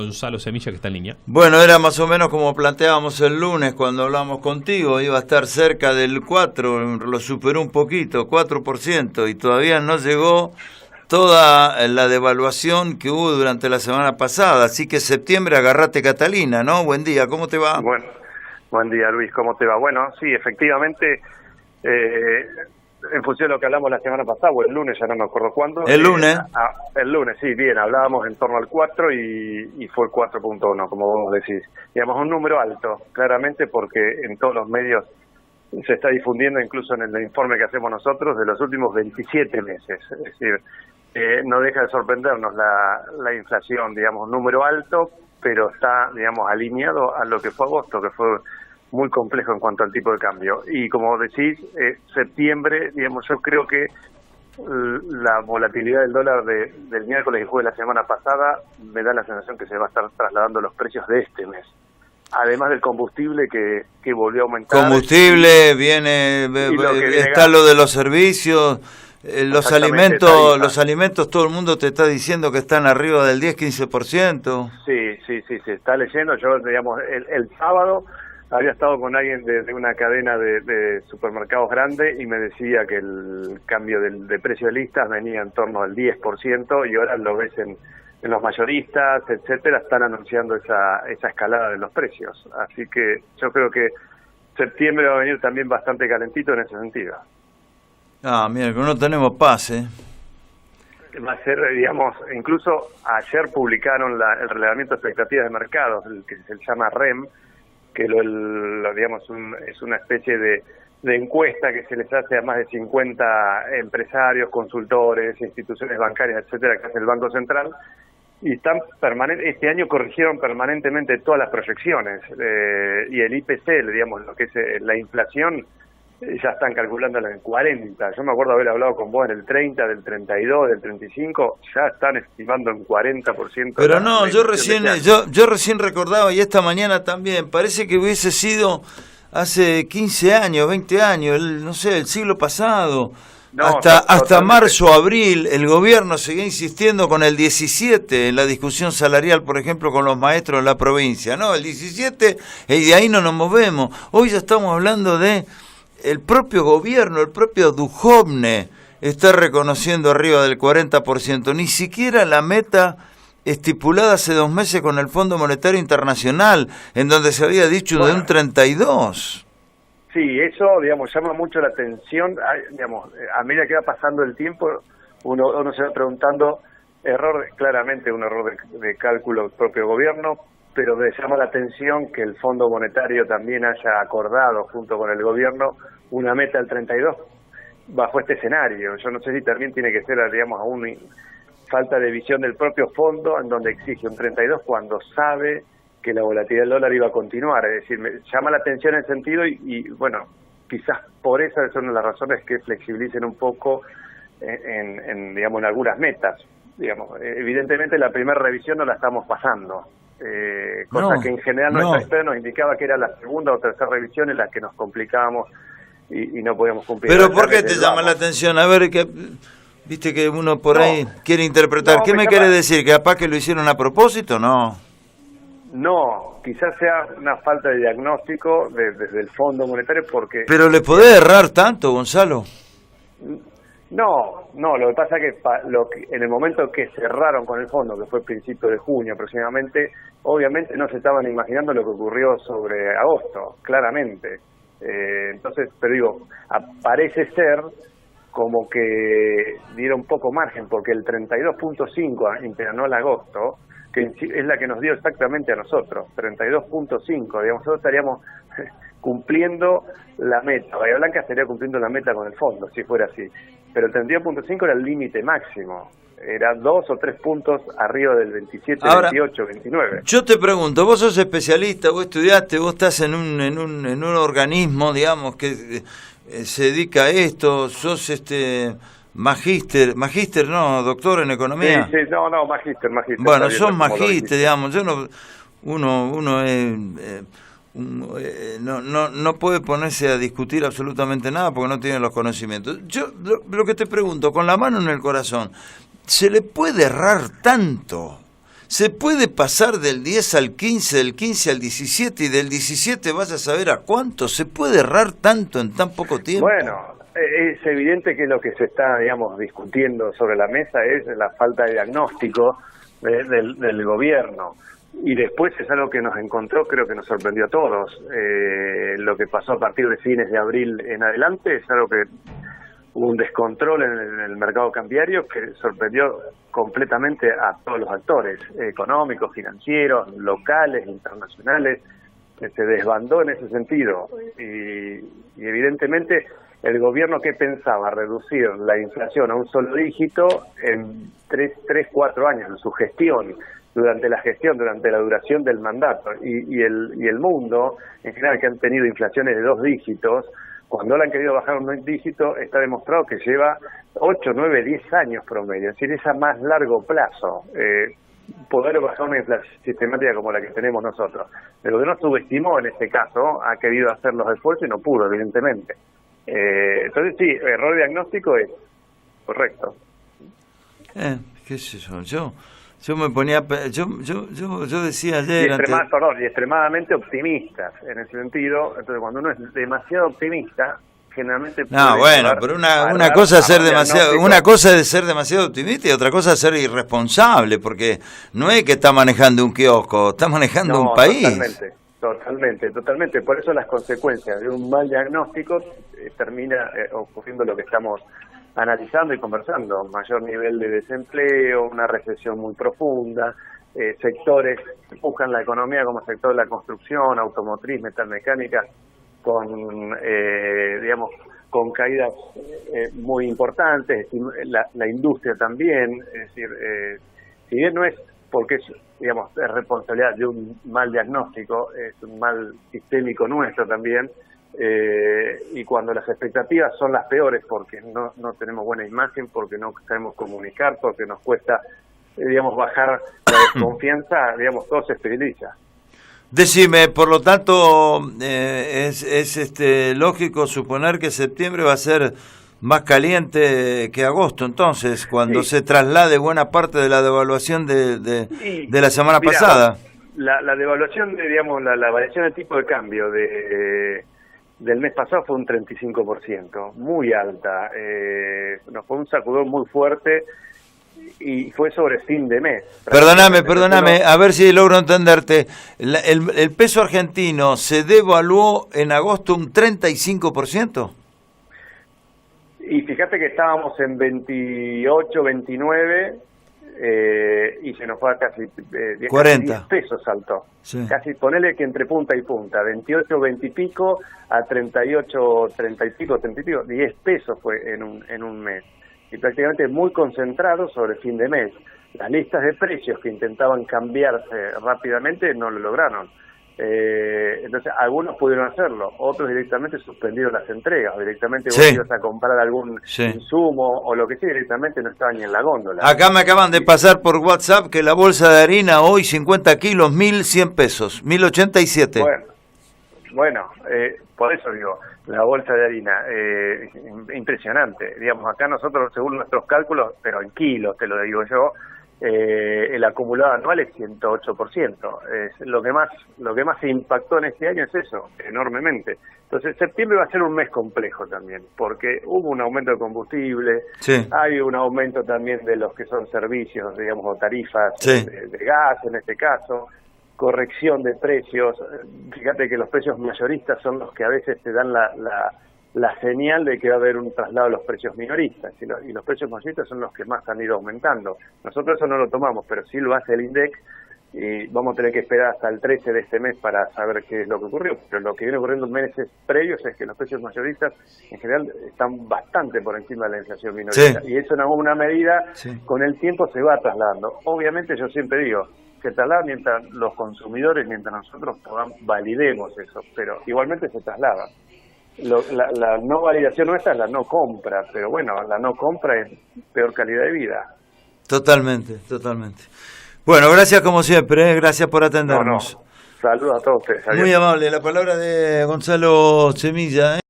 Gonzalo Semilla, que está en línea. Bueno, era más o menos como planteábamos el lunes cuando hablamos contigo, iba a estar cerca del 4, lo superó un poquito, 4%, y todavía no llegó toda la devaluación que hubo durante la semana pasada, así que septiembre agarrate Catalina, ¿no? Buen día, ¿cómo te va? Bueno, buen día Luis, ¿cómo te va? Bueno, sí, efectivamente, en función de lo que hablamos la semana pasada, o el lunes, ya no me acuerdo cuándo. El lunes. El lunes, sí, bien, hablábamos en torno al 4 y fue el 4.1, como vos decís. Digamos, un número alto, claramente, porque en todos los medios se está difundiendo, incluso en el informe que hacemos nosotros, de los últimos 27 meses. Es decir, no deja de sorprendernos la inflación, digamos, un número alto, pero está, digamos, alineado a lo que fue agosto, que fue muy complejo en cuanto al tipo de cambio. Y como decís, septiembre, digamos, yo creo que la volatilidad del dólar del miércoles y jueves de la semana pasada me da la sensación que se va a estar trasladando los precios de este mes. Además del combustible que volvió a aumentar. Combustible, viene está lo de los servicios, los alimentos, todo el mundo te está diciendo que están arriba del 10-15%. Sí, se está leyendo. Yo, digamos, el sábado había estado con alguien de una cadena de supermercados grande y me decía que el cambio de precio de listas venía en torno al 10% y ahora lo ves en los mayoristas, etcétera, están anunciando esa escalada de los precios. Así que yo creo que septiembre va a venir también bastante calentito en ese sentido. Mira, que no tenemos paz, Va a ser, digamos, incluso ayer publicaron el relevamiento de expectativas de mercados, el que se llama REM, que digamos es una especie de encuesta que se les hace a más de 50 empresarios, consultores, instituciones bancarias, etcétera, que hace el Banco Central, y este año corrigieron permanentemente todas las proyecciones, y el IPC, digamos, lo que es la inflación, ya están calculándola en 40. Yo me acuerdo haber hablado con vos en el 30, del 32, del 35, ya están estimando en 40%. Pero no, yo recién recordaba, y esta mañana también, parece que hubiese sido hace 15 años, 20 años, no sé, el siglo pasado. No, hasta marzo, abril, el gobierno seguía insistiendo con el 17 en la discusión salarial, por ejemplo, con los maestros de la provincia. No, el 17, y de ahí no nos movemos. Hoy ya estamos hablando de el propio gobierno, el propio Duhovne está reconociendo arriba del 40%, ni siquiera la meta estipulada hace 2 meses con el Fondo Monetario Internacional, en donde se había dicho de un 32%. Sí, eso, digamos, llama mucho la atención, digamos, a medida que va pasando el tiempo, uno se va preguntando, claramente un error de cálculo del propio gobierno, pero me llama la atención que el Fondo Monetario también haya acordado, junto con el gobierno, una meta del 32 bajo este escenario. Yo no sé si también tiene que ser, digamos, aún falta de visión del propio fondo, en donde exige un 32 cuando sabe que la volatilidad del dólar iba a continuar. Es decir, me llama la atención en el sentido y bueno, quizás por eso es una de las razones que flexibilicen un poco digamos, en algunas metas. Digamos, evidentemente la primera revisión no la estamos pasando. Cosa que en general nuestra experta nos indicaba que era la segunda o tercera revisión en la que nos complicábamos y no podíamos cumplir. ¿Pero por qué te llama la atención? A ver, viste que uno por ahí quiere interpretar. ¿Qué me quiere decir? ¿Que capaz que lo hicieron a propósito? No, quizás sea una falta de diagnóstico desde el Fondo Monetario porque... ¿Pero le podés errar tanto, Gonzalo? No, lo que pasa es que en el momento que cerraron con el fondo, que fue el principio de junio aproximadamente, obviamente no se estaban imaginando lo que ocurrió sobre agosto, claramente. Entonces, pero digo, parece ser como que dieron poco margen, porque el 32.5 interanual agosto, que es la que nos dio exactamente a nosotros, 32.5, digamos, nosotros estaríamos cumpliendo la meta. Bahía Blanca estaría cumpliendo la meta con el fondo, si fuera así. Pero el 32.5 era el límite máximo. Era 2 o 3 puntos arriba del 27, ahora, 28, 29. Yo te pregunto, vos sos especialista, vos estudiaste, vos estás en un organismo, digamos, que se dedica a esto, sos magíster no, doctor en economía. Sí, no, magíster. Bueno, sos magíster, digamos, uno es... no puede ponerse a discutir absolutamente nada porque no tiene los conocimientos. Yo lo que te pregunto, con la mano en el corazón, ¿se le puede errar tanto? ¿Se puede pasar del 10 al 15, del 15 al 17 y del 17 vas a saber a cuánto? ¿Se puede errar tanto en tan poco tiempo? Bueno, es evidente que lo que se está, digamos, discutiendo sobre la mesa es la falta de diagnóstico del gobierno. Y después es algo que nos encontró, creo que nos sorprendió a todos. Lo que pasó a partir de fines de abril en adelante es algo que hubo un descontrol en el mercado cambiario que sorprendió completamente a todos los actores económicos, financieros, locales, internacionales. Se desbandó en ese sentido y evidentemente el gobierno que pensaba reducir la inflación a un solo dígito en 3-4 años en su gestión, durante la duración del mandato y el mundo en general, que han tenido inflaciones de 2 dígitos, cuando la han querido bajar a un dígito, está demostrado que lleva 8, 9, 10 años promedio, es decir, es a más largo plazo poder bajar una inflación sistemática como la que tenemos nosotros. El gobierno subestimó en este caso, ha querido hacer los esfuerzos y no pudo, evidentemente. Entonces sí, error diagnóstico es correcto. ¿Qué sé yo me ponía, yo decía ayer... Y extremadamente optimistas en ese sentido. Entonces cuando uno es demasiado optimista, generalmente... No, bueno, pero una cosa es ser demasiado optimista y otra cosa es ser irresponsable, porque no es que está manejando un kiosco, está manejando un país. Totalmente. Por eso las consecuencias de un mal diagnóstico termina ocurriendo lo que estamos analizando y conversando: mayor nivel de desempleo, una recesión muy profunda, sectores que empujan la economía como el sector de la construcción, automotriz, metalmecánica, con caídas muy importantes, la industria también. Es decir, si bien no es porque es responsabilidad de un mal diagnóstico, es un mal sistémico nuestro también, y cuando las expectativas son las peores porque no tenemos buena imagen, porque no sabemos comunicar, porque nos cuesta bajar la desconfianza, todo se esteriliza. Decime, por lo tanto, es lógico suponer que septiembre va a ser más caliente que agosto, entonces, cuando se traslade buena parte de la devaluación de la semana pasada. La devaluación, la variación del tipo de cambio del mes pasado fue un 35%, muy alta. Nos fue un sacudón muy fuerte y fue sobre fin de mes. Perdóname, a ver si logro entenderte. ¿El peso argentino se devaluó en agosto un 35%? Y fíjate que estábamos en 28, 29 y se nos fue a casi 40. 10 pesos saltó. Sí. Casi, ponele que entre punta y punta, 28, 20 y pico a 38, 30 y pico, 10 pesos fue en un mes. Y prácticamente muy concentrado sobre fin de mes. Las listas de precios que intentaban cambiarse rápidamente no lo lograron. Entonces algunos pudieron hacerlo, otros directamente suspendieron las entregas, directamente vos ibas a comprar algún insumo o lo que sea, directamente no estaba ni en la góndola. Acá me acaban de pasar por WhatsApp que la bolsa de harina hoy 50 kilos, 1.100 pesos, 1.087. Bueno, por eso digo, la bolsa de harina, impresionante. Digamos, acá nosotros, según nuestros cálculos, pero en kilos, te lo digo yo, el acumulado anual es 108%. Lo que más se impactó en este año es eso, enormemente. Entonces septiembre va a ser un mes complejo también, porque hubo un aumento de combustible, hay un aumento también de los que son servicios, o tarifas de gas en este caso, corrección de precios. Fíjate que los precios mayoristas son los que a veces te dan la señal de que va a haber un traslado de los precios minoristas, y los precios mayoristas son los que más han ido aumentando. Nosotros eso no lo tomamos, pero sí lo hace el INDEC, y vamos a tener que esperar hasta el 13 de este mes para saber qué es lo que ocurrió. Pero lo que viene ocurriendo en meses previos es que los precios mayoristas en general están bastante por encima de la inflación minorista, y eso en alguna medida con el tiempo se va trasladando. Obviamente yo siempre digo, se traslada mientras los consumidores, mientras nosotros validemos eso, pero igualmente se traslada. La no validación nuestra es la no compra, pero bueno, la no compra es peor calidad de vida. Totalmente. Bueno, gracias como siempre, gracias por atendernos. Saludos a todos ustedes. Adiós. Muy amable, la palabra de Gonzalo Semilla.